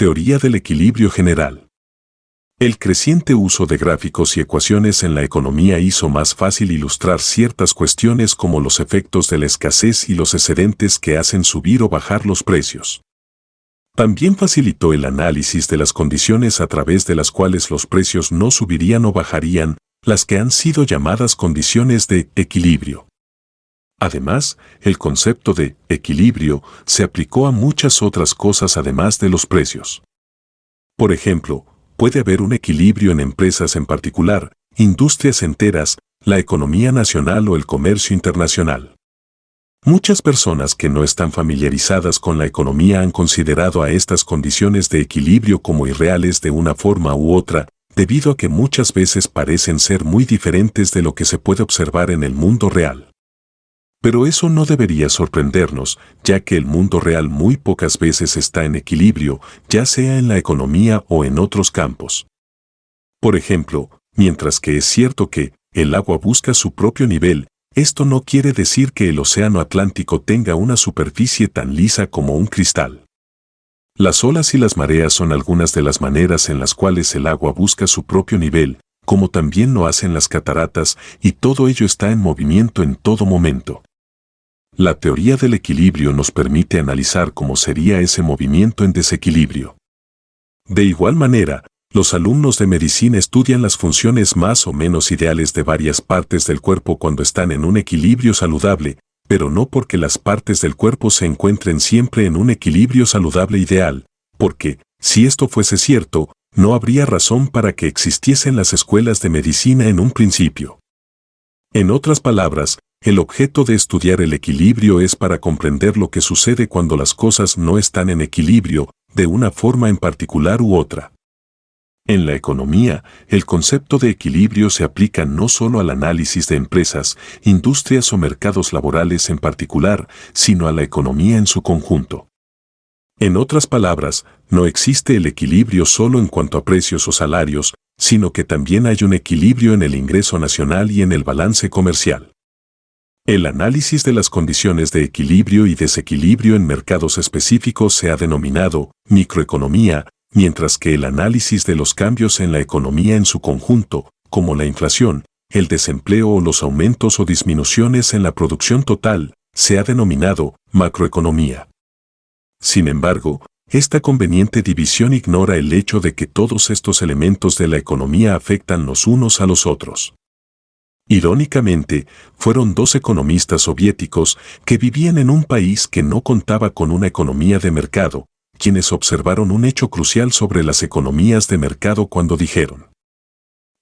Teoría del equilibrio general. El creciente uso de gráficos y ecuaciones en la economía hizo más fácil ilustrar ciertas cuestiones como los efectos de la escasez y los excedentes que hacen subir o bajar los precios. También facilitó el análisis de las condiciones a través de las cuales los precios no subirían o bajarían, las que han sido llamadas condiciones de equilibrio. Además, el concepto de equilibrio se aplicó a muchas otras cosas además de los precios. Por ejemplo, puede haber un equilibrio en empresas en particular, industrias enteras, la economía nacional o el comercio internacional. Muchas personas que no están familiarizadas con la economía han considerado a estas condiciones de equilibrio como irreales de una forma u otra, debido a que muchas veces parecen ser muy diferentes de lo que se puede observar en el mundo real. Pero eso no debería sorprendernos, ya que el mundo real muy pocas veces está en equilibrio, ya sea en la economía o en otros campos. Por ejemplo, mientras que es cierto que el agua busca su propio nivel, esto no quiere decir que el océano Atlántico tenga una superficie tan lisa como un cristal. Las olas y las mareas son algunas de las maneras en las cuales el agua busca su propio nivel, como también lo hacen las cataratas, y todo ello está en movimiento en todo momento. La teoría del equilibrio nos permite analizar cómo sería ese movimiento en desequilibrio. De igual manera, los alumnos de medicina estudian las funciones más o menos ideales de varias partes del cuerpo cuando están en un equilibrio saludable, pero no porque las partes del cuerpo se encuentren siempre en un equilibrio saludable ideal, porque, si esto fuese cierto, no habría razón para que existiesen las escuelas de medicina en un principio. En otras palabras, el objeto de estudiar el equilibrio es para comprender lo que sucede cuando las cosas no están en equilibrio, de una forma en particular u otra. En la economía, el concepto de equilibrio se aplica no solo al análisis de empresas, industrias o mercados laborales en particular, sino a la economía en su conjunto. En otras palabras, no existe el equilibrio solo en cuanto a precios o salarios, sino que también hay un equilibrio en el ingreso nacional y en el balance comercial. El análisis de las condiciones de equilibrio y desequilibrio en mercados específicos se ha denominado microeconomía, mientras que el análisis de los cambios en la economía en su conjunto, como la inflación, el desempleo o los aumentos o disminuciones en la producción total, se ha denominado macroeconomía. Sin embargo, esta conveniente división ignora el hecho de que todos estos elementos de la economía afectan los unos a los otros. Irónicamente, fueron dos economistas soviéticos que vivían en un país que no contaba con una economía de mercado, quienes observaron un hecho crucial sobre las economías de mercado cuando dijeron: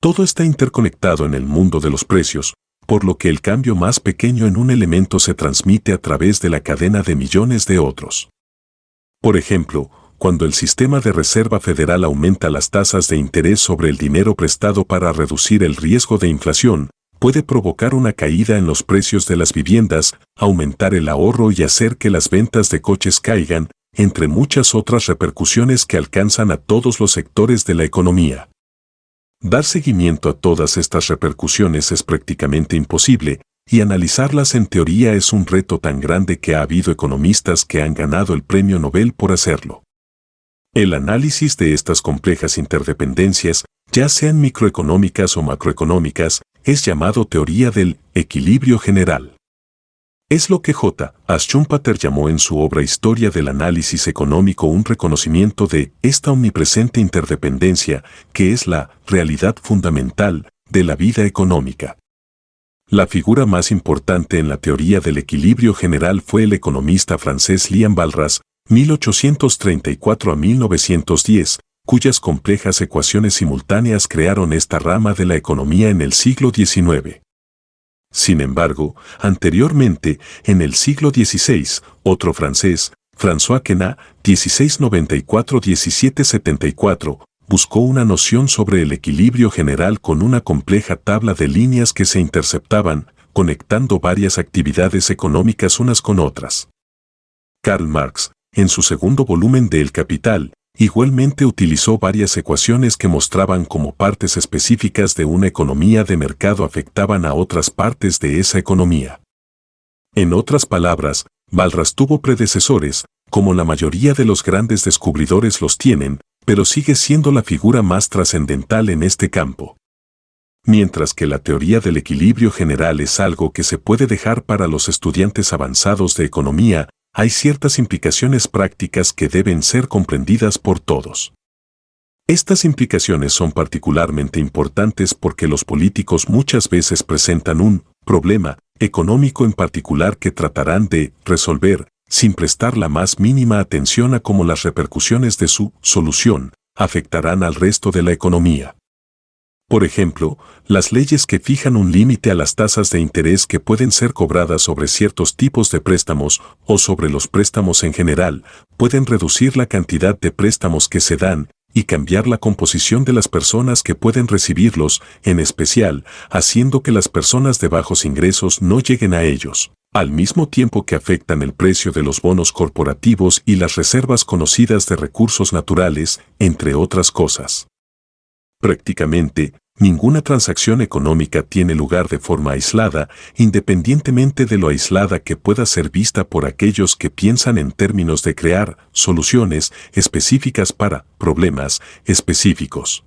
todo está interconectado en el mundo de los precios, por lo que el cambio más pequeño en un elemento se transmite a través de la cadena de millones de otros. Por ejemplo, cuando el sistema de Reserva Federal aumenta las tasas de interés sobre el dinero prestado para reducir el riesgo de inflación, puede provocar una caída en los precios de las viviendas, aumentar el ahorro y hacer que las ventas de coches caigan, entre muchas otras repercusiones que alcanzan a todos los sectores de la economía. Dar seguimiento a todas estas repercusiones es prácticamente imposible, y analizarlas en teoría es un reto tan grande que ha habido economistas que han ganado el premio Nobel por hacerlo. El análisis de estas complejas interdependencias, ya sean microeconómicas o macroeconómicas, es llamado teoría del equilibrio general. Es lo que J. A. Schumpeter llamó en su obra Historia del Análisis Económico un reconocimiento de esta omnipresente interdependencia, que es la realidad fundamental de la vida económica. La figura más importante en la teoría del equilibrio general fue el economista francés Liam Walras, 1834 a 1910, cuyas complejas ecuaciones simultáneas crearon esta rama de la economía en el siglo XIX. Sin embargo, anteriormente, en el siglo XVI, otro francés, François Queneau, 1694-1774, buscó una noción sobre el equilibrio general con una compleja tabla de líneas que se interceptaban, conectando varias actividades económicas unas con otras. Karl Marx, en su segundo volumen de El Capital, igualmente utilizó varias ecuaciones que mostraban cómo partes específicas de una economía de mercado afectaban a otras partes de esa economía. En otras palabras, Walras tuvo predecesores, como la mayoría de los grandes descubridores los tienen, pero sigue siendo la figura más trascendental en este campo. Mientras que la teoría del equilibrio general es algo que se puede dejar para los estudiantes avanzados de economía, hay ciertas implicaciones prácticas que deben ser comprendidas por todos. Estas implicaciones son particularmente importantes porque los políticos muchas veces presentan un problema económico en particular que tratarán de resolver sin prestar la más mínima atención a cómo las repercusiones de su solución afectarán al resto de la economía. Por ejemplo, las leyes que fijan un límite a las tasas de interés que pueden ser cobradas sobre ciertos tipos de préstamos o sobre los préstamos en general, pueden reducir la cantidad de préstamos que se dan y cambiar la composición de las personas que pueden recibirlos, en especial, haciendo que las personas de bajos ingresos no lleguen a ellos, al mismo tiempo que afectan el precio de los bonos corporativos y las reservas conocidas de recursos naturales, entre otras cosas. Prácticamente, ninguna transacción económica tiene lugar de forma aislada, independientemente de lo aislada que pueda ser vista por aquellos que piensan en términos de crear soluciones específicas para problemas específicos.